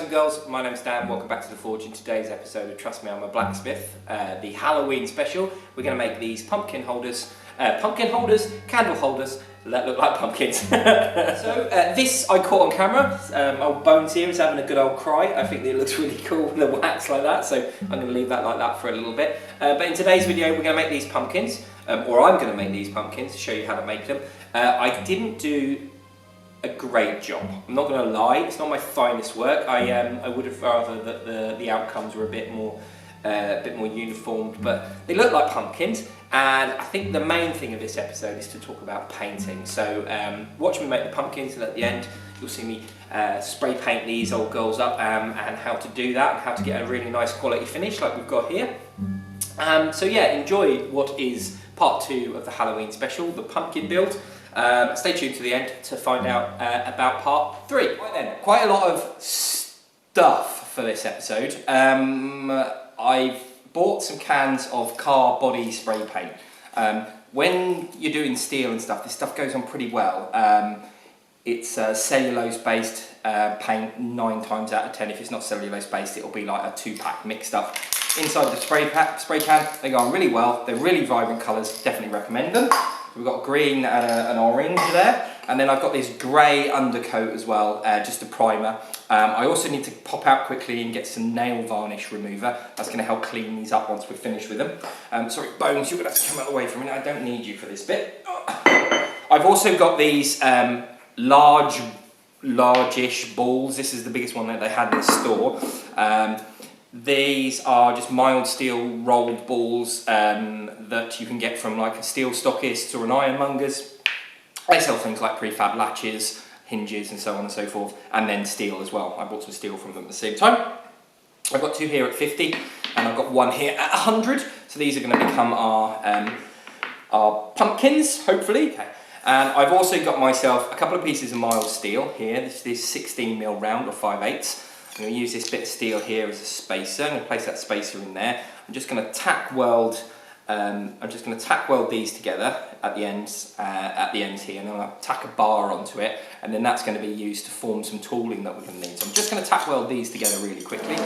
and girls, my name's Dan, welcome back to The Forge. In today's episode of Trust Me I'm a Blacksmith, the Halloween special, we're going to make these pumpkin holders, candle holders that look like pumpkins. So this I caught on camera, old Bones here is having a good old cry. I think it looks really cool with the wax like that, so I'm going to leave that like that for a little bit. But in today's video we're going to make these pumpkins, or I'm going to make these pumpkins to show you how to make them. I didn't do a great job. I'm not going to lie, it's not my finest work. I would have rather that the outcomes were a bit more uniformed, but they look like pumpkins. And I think the main thing of this episode is to talk about painting. So watch me make the pumpkins, and at the end you'll see me spray paint these old girls up, and how to do that and how to get a really nice quality finish like we've got here. So yeah, enjoy what is part 2 of the Halloween special, the pumpkin build. Stay tuned to the end to find out about part 3. Right then, quite a lot of stuff for this episode. I've bought some cans of car body spray paint. When you're doing steel and stuff, this stuff goes on pretty well. It's cellulose based paint 9 times out of 10. If it's not cellulose based, it'll be like a 2-pack mixed up inside the spray can. They go on really well. They're really vibrant colours, definitely recommend them. We've got a green and an orange there, and then I've got this grey undercoat as well, just a primer. I also need to pop out quickly and get some nail varnish remover. That's going to help clean these up once we're finished with them. Sorry, Bones, you're going to have to come out of the way for a minute. I don't need you for this bit. I've also got these largish balls. This is the biggest one that they had in the store. These are just mild steel rolled balls that you can get from like a steel stockist or an ironmonger's. They sell things like prefab latches, hinges and so on and so forth, and then steel as well. I bought some steel from them at the same time. I've got 2 here at 50 and I've got 1 here at 100. So these are going to become our pumpkins, hopefully. Okay. And I've also got myself a couple of pieces of mild steel here. This is 16mm round or 5/8. I'm going to use this bit of steel here as a spacer. I'm going to place that spacer in there. I'm just going to tack weld. These together at the ends here, and then I'll tack a bar onto it, and then that's going to be used to form some tooling that we're going to need. So I'm just going to tack weld these together really quickly.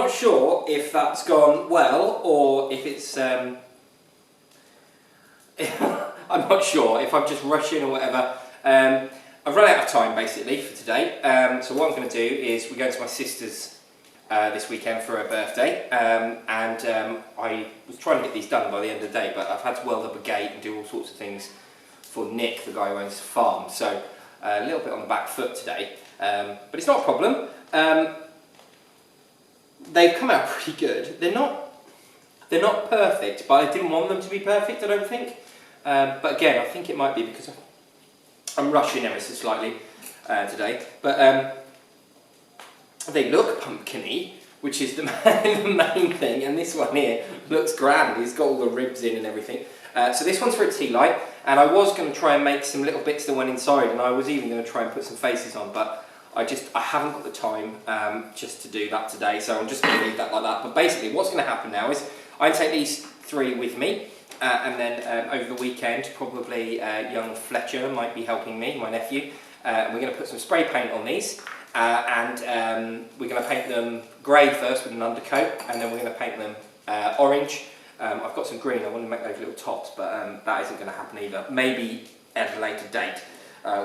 not sure if that's gone well or if it's... I'm not sure if I'm just rushing or whatever. I've run out of time basically for today. So what I'm going to do is we're going to my sister's this weekend for her birthday. I was trying to get these done by the end of the day, but I've had to weld up a gate and do all sorts of things for Nick, the guy who owns the farm. So a little bit on the back foot today. But it's not a problem. They've come out pretty good. They're not perfect, but I didn't want them to be perfect, I don't think. But again, I think it might be because I'm rushing ever so slightly today. But they look pumpkin-y, which is the main thing. And this one here looks grand. It's got all the ribs in and everything. So this one's for a tea light. And I was going to try and make some little bits that went inside. And I was even going to try and put some faces on. But I haven't got the time just to do that today. So I'm just going to leave that like that. But basically what's going to happen now is I take these 3 with me. And then over the weekend, probably young Fletcher might be helping me, my nephew. We're going to put some spray paint on these. And we're going to paint them grey first with an undercoat. And then we're going to paint them orange. I've got some green, I want to make those little tops, but that isn't going to happen either. Maybe at a later date,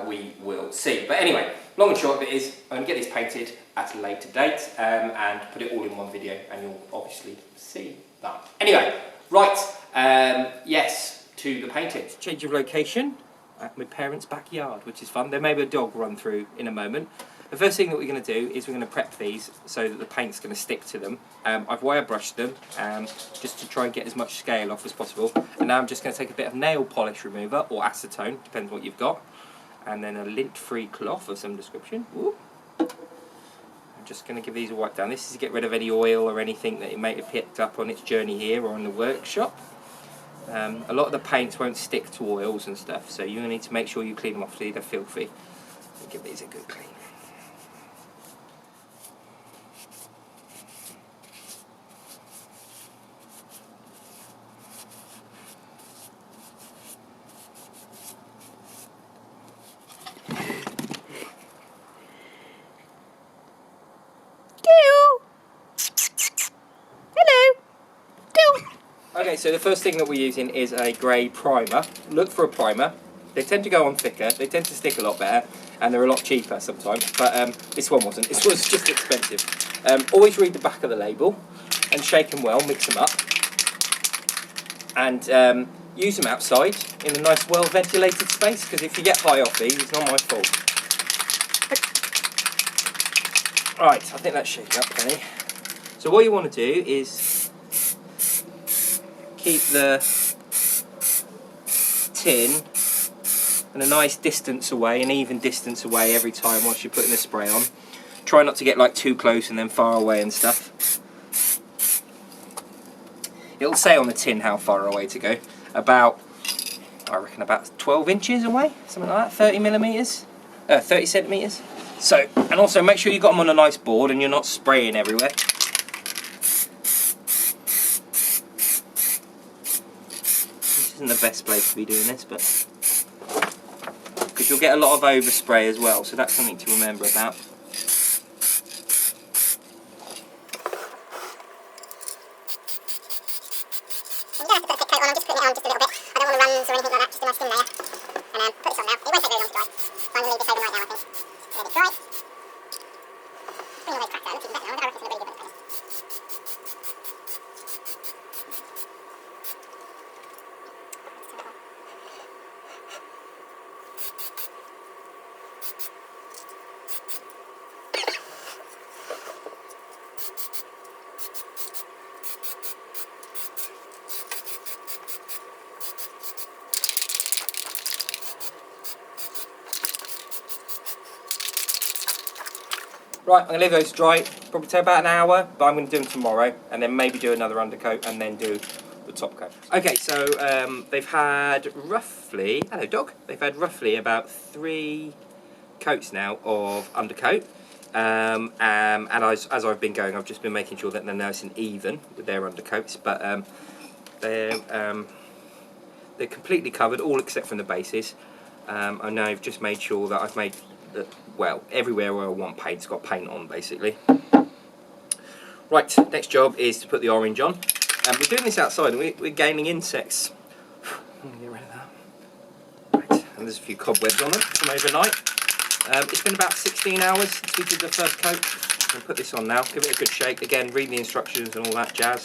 we will see. But anyway, long and short of it is, I'm going to get these painted at a later date and put it all in one video, and you'll obviously see that. Anyway, right, yes, to the painting. Change of location at my parents' backyard, which is fun. There may be a dog run through in a moment. The first thing that we're going to do is we're going to prep these so that the paint's going to stick to them. I've wire brushed them just to try and get as much scale off as possible. And now I'm just going to take a bit of nail polish remover or acetone, depends what you've got. And then a lint-free cloth of some description. Ooh. I'm just going to give these a wipe down. This is to get rid of any oil or anything that it may have picked up on its journey here or in the workshop. A lot of the paints won't stick to oils and stuff, so you need to make sure you clean them off so they're filthy. So give these a good clean. Okay, so the first thing that we're using is a grey primer. Look for a primer. They tend to go on thicker, they tend to stick a lot better, and they're a lot cheaper sometimes, but this one wasn't. This was just expensive. Always read the back of the label and shake them well, mix them up, and use them outside in a nice well-ventilated space, because if you get high off these, it's not my fault. Right, I think that's shaking up plenty. So what you want to do is keep the tin and a nice distance away, an even distance away every time whilst you're putting the spray on. Try not to get like too close and then far away and stuff. It'll say on the tin how far away to go. About, I reckon about 12 inches away, something like that, 30 millimetres, 30 centimetres. So, and also make sure you've got them on a nice board and you're not spraying everywhere. Isn't the best place to be doing this, but because you'll get a lot of overspray as well, so that's something to remember about. You don't have to put a thick coat on, I'm just putting it on just a little bit. I don't want to runs or anything like that, just a nice thin layer. And put this on now. It won't take very long to dry, so I'm going to leave this overnight now, I think. Let it dry. Bring all those cracks out, looks even better now. I reckon it's a really good one. Right, I'm going to leave those dry, probably take about an hour, but I'm going to do them tomorrow, and then maybe do another undercoat, and then do the top coat. Okay, so they've had roughly, hello dog, they've had roughly about 3 coats now of undercoat, and as I've been going, I've just been making sure that they're nice and even with their undercoats, but they're completely covered, all except from the bases. And now I've just made sure that I've made well, everywhere where I want paint's got paint on, basically. Right, next job is to put the orange on. We're doing this outside and we're gaining insects. Get rid of that. Right, and there's a few cobwebs on them from overnight. It's been about 16 hours since we did the first coat. We'll put this on now, give it a good shake. Again, read the instructions and all that jazz.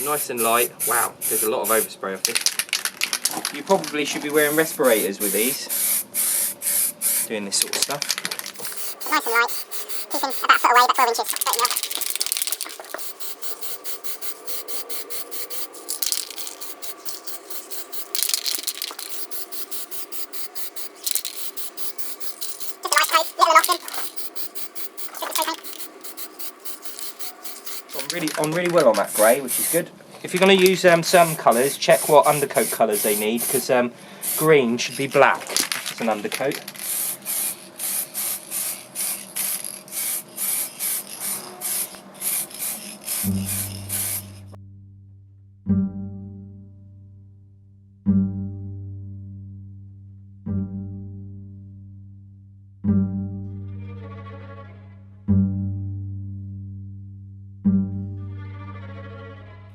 Nice and light. Wow, there's a lot of overspray of this. You probably should be wearing respirators with these, doing this sort of stuff. Nice and light, keeping about a foot away, about 12 inches. On really well on that grey, which is good. If you're going to use some colours, check what undercoat colours they need, because green should be black as an undercoat.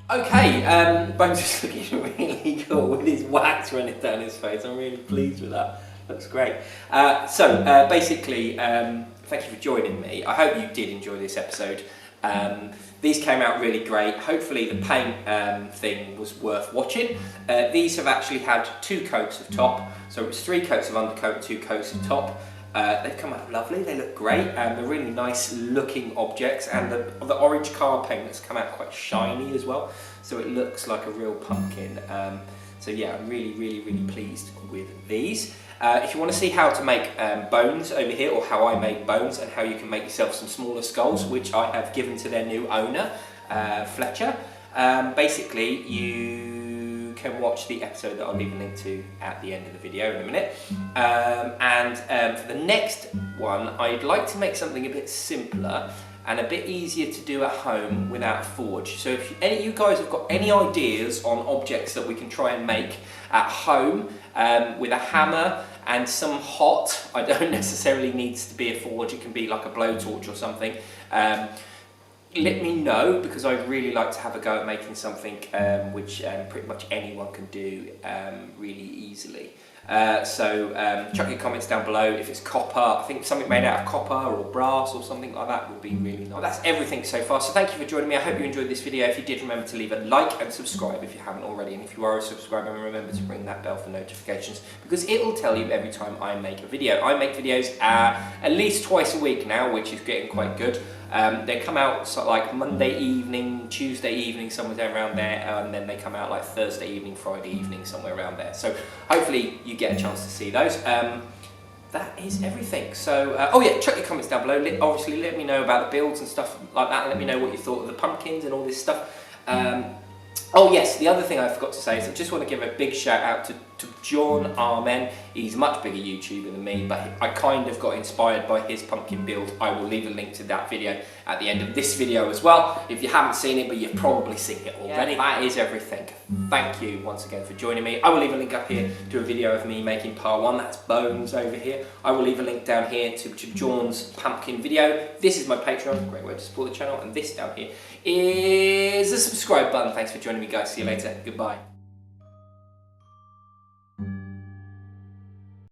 Okay, Bones is looking really cool with his wax running down his face. I'm really pleased with that. Looks great. Basically, thank you for joining me. I hope you did enjoy this episode. These came out really great. Hopefully the paint thing was worth watching. These have actually had 2 coats of top. So it was 3 coats of undercoat, 2 coats of top. They've come out lovely, they look great, and they're really nice looking objects, and the orange card paint has come out quite shiny as well, so it looks like a real pumpkin. So yeah, I'm really pleased with these. If you want to see how to make bones over here, or how I made bones, and how you can make yourself some smaller skulls, which I have given to their new owner, Fletcher, basically you can watch the episode that I'll leave a link to at the end of the video in a minute. For the next one, I'd like to make something a bit simpler and a bit easier to do at home without a forge. So if any of you guys have got any ideas on objects that we can try and make at home with a hammer and some hot, I don't necessarily needs to be a forge, it can be like a blowtorch or something. Let me know, because I'd really like to have a go at making something which pretty much anyone can do really easily. Chuck your comments down below if it's copper. I think something made out of copper or brass or something like that would be really nice. Well, that's everything so far, so thank you for joining me. I hope you enjoyed this video. If you did, remember to leave a like and subscribe if you haven't already, and if you are a subscriber, remember to ring that bell for notifications, because it will tell you every time I make a video. I make videos at least twice a week now, which is getting quite good. They come out sort of like Monday evening, Tuesday evening, somewhere around there, and then they come out like Thursday evening, Friday evening, somewhere around there. So hopefully you get a chance to see those. That is everything. So, oh yeah, chuck your comments down below. Obviously, let me know about the builds and stuff like that. Let me know what you thought of the pumpkins and all this stuff. Oh yes, the other thing I forgot to say is I just want to give a big shout out to John Armen. He's a much bigger YouTuber than me, but I kind of got inspired by his pumpkin build. I will leave a link to that video at the end of this video as well, if you haven't seen it, but you've probably seen it already. Yeah, that is everything. Thank you once again for joining me. I will leave a link up here to a video of me making part 1, that's bones over here. I will leave a link down here to John's pumpkin video. This is my Patreon, great way to support the channel, and this down here is the subscribe button. Thanks for joining me guys, see you later, goodbye.